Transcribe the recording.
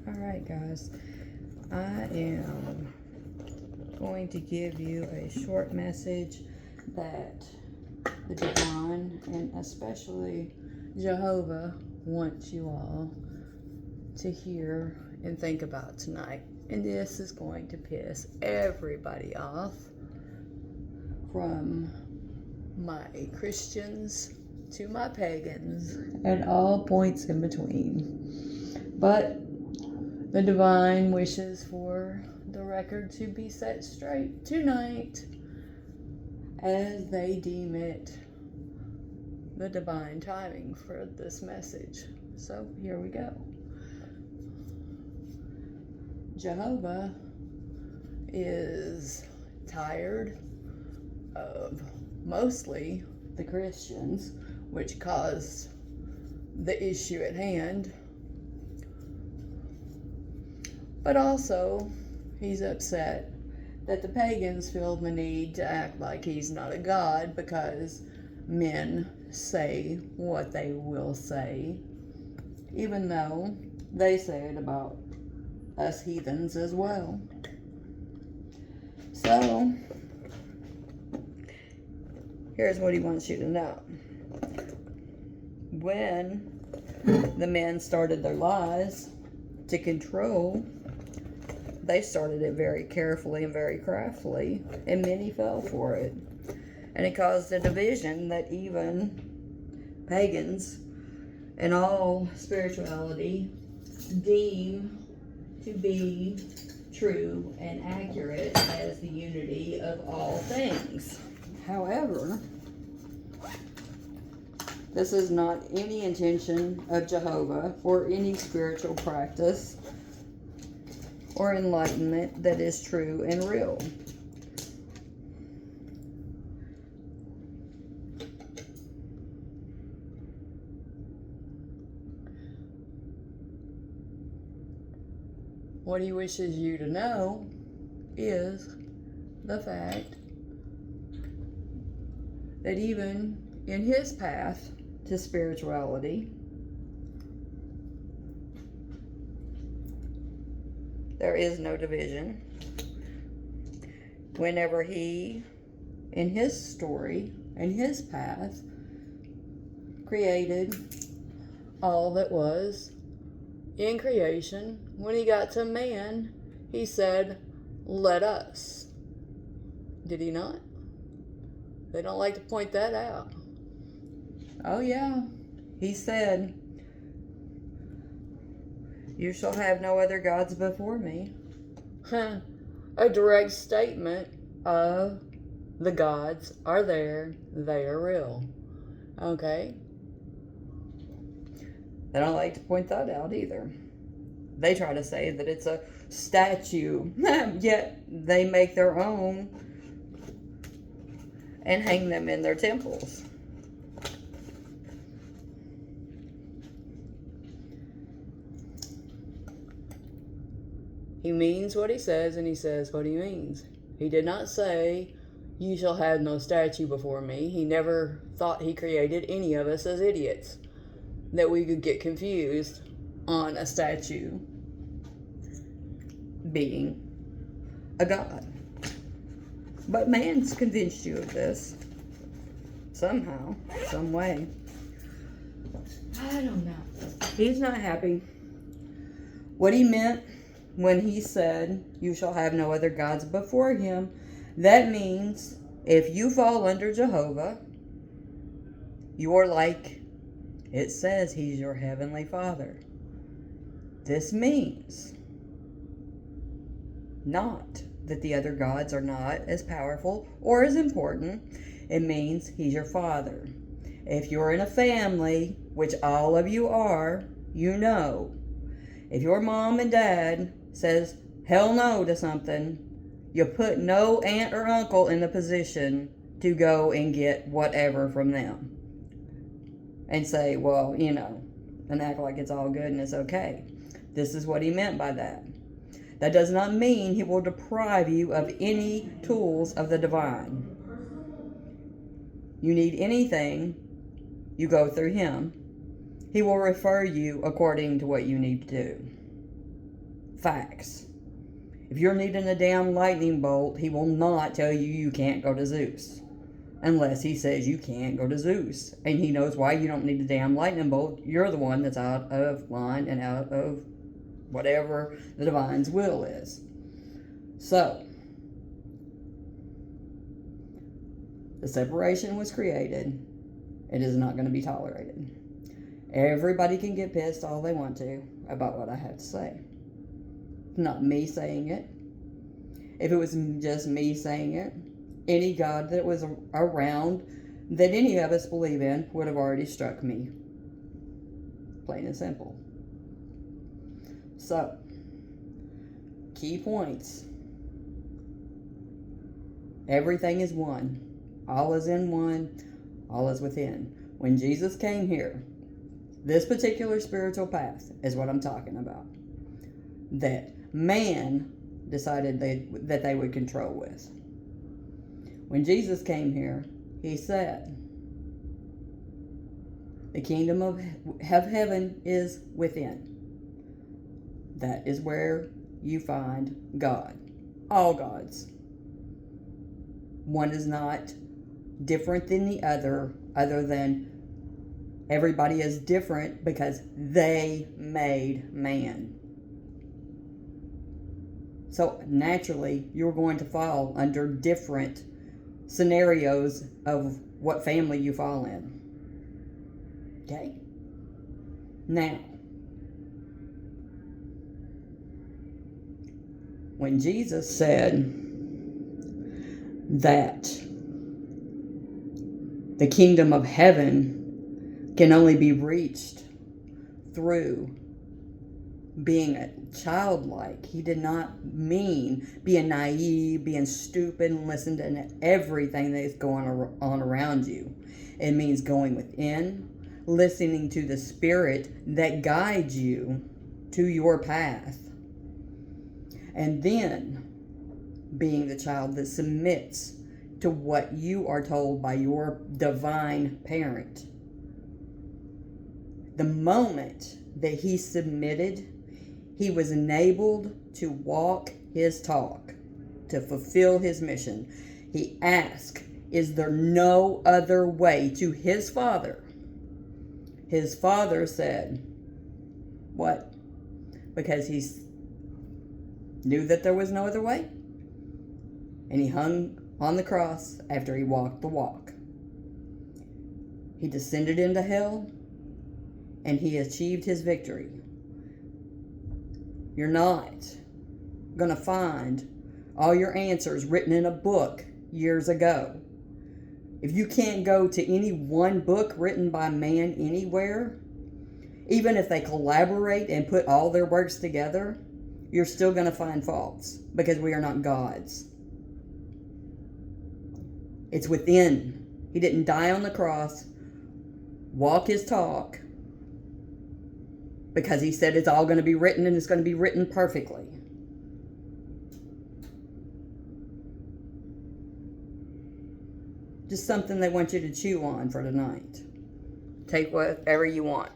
Alright, guys. I am going to give you a short message that the Divine and especially Jehovah wants you all to hear and think about tonight. And this is going to piss everybody off, from my Christians to my pagans and all points in between. But the Divine wishes for the record to be set straight tonight, as they deem it the divine timing for this message. So here we go. Jehovah is tired of mostly the Christians, which caused the issue at hand. But also, he's upset that the pagans feel the need to act like he's not a god because men say what they will say, even though they say it about us heathens as well. So, here's what he wants you to know. When the men started their lies to control, they started it very carefully and very craftily, and many fell for it. And it caused a division that even pagans and all spirituality deem to be true and accurate as the unity of all things. However, this is not any intention of Jehovah or any spiritual practice or enlightenment that is true and real. What he wishes you to know is the fact that even in his path to spirituality, there is no division. Whenever he, in his story and his path, created all that was in creation, when he got to man, he said, "Let us." Did he not? They don't like to point that out. Oh yeah, he said, "You shall have no other gods before me." A direct statement of the gods are there, they are real. Okay? They don't like to point that out either. They try to say that it's a statue, yet they make their own and hang them in their temples. He means what he says, and he says what he means. He did not say, "You shall have no statue before me." He never thought he created any of us as idiots, that we could get confused on a statue being a god. But man's convinced you of this. Somehow, some way. I don't know. He's not happy. What he meant when he said, "You shall have no other gods before him," that means if you fall under Jehovah, you're like it says he's your heavenly Father. This means not that the other gods are not as powerful or as important. It means he's your Father. If you're in a family, which all of you are, you know, if your mom and dad says hell no to something, you put no aunt or uncle in the position to go and get whatever from them and say, well, you know, and act like it's all good and it's okay. This is what he meant by that. That does not mean he will deprive you of any tools of the divine. You need anything, you go through him. He will refer you according to what you need to do. Facts. If you're needing a damn lightning bolt, he will not tell you you can't go to Zeus. Unless he says you can't go to Zeus. And he knows why you don't need a damn lightning bolt. You're the one that's out of line and out of whatever the divine's will is. So, the separation was created. It is not going to be tolerated. Everybody can get pissed all they want to about what I have to say. Not me saying it. If it was just me saying it, any God that was around that any of us believe in would have already struck me. Plain and simple. So, key points. Everything is one. All is in one. All is within. When Jesus came here, this particular spiritual path is what I'm talking about. That man decided that they would control with. When Jesus came here, he said, the kingdom of heaven is within. That is where you find God. All gods. One is not different than the other than everybody is different because they made man. So naturally, you're going to fall under different scenarios of what family you fall in. Okay? Now, when Jesus said that the kingdom of heaven can only be reached through being a childlike, he did not mean being naive, being stupid, and listening to everything that's going on around you. It means going within, listening to the spirit that guides you to your path, and then being the child that submits to what you are told by your divine parent. The moment that he submitted, he was enabled to walk his talk, to fulfill his mission. He asked, is there no other way to his father? His father said, what? Because he knew that there was no other way. And he hung on the cross after he walked the walk. He descended into hell, and he achieved his victory. You're not going to find all your answers written in a book years ago. If you can't go to any one book written by man anywhere, even if they collaborate and put all their works together, you're still going to find faults because we are not gods. It's within. He didn't die on the cross, walk his talk, because he said it's all going to be written and it's going to be written perfectly. Just something they want you to chew on for tonight. Take whatever you want.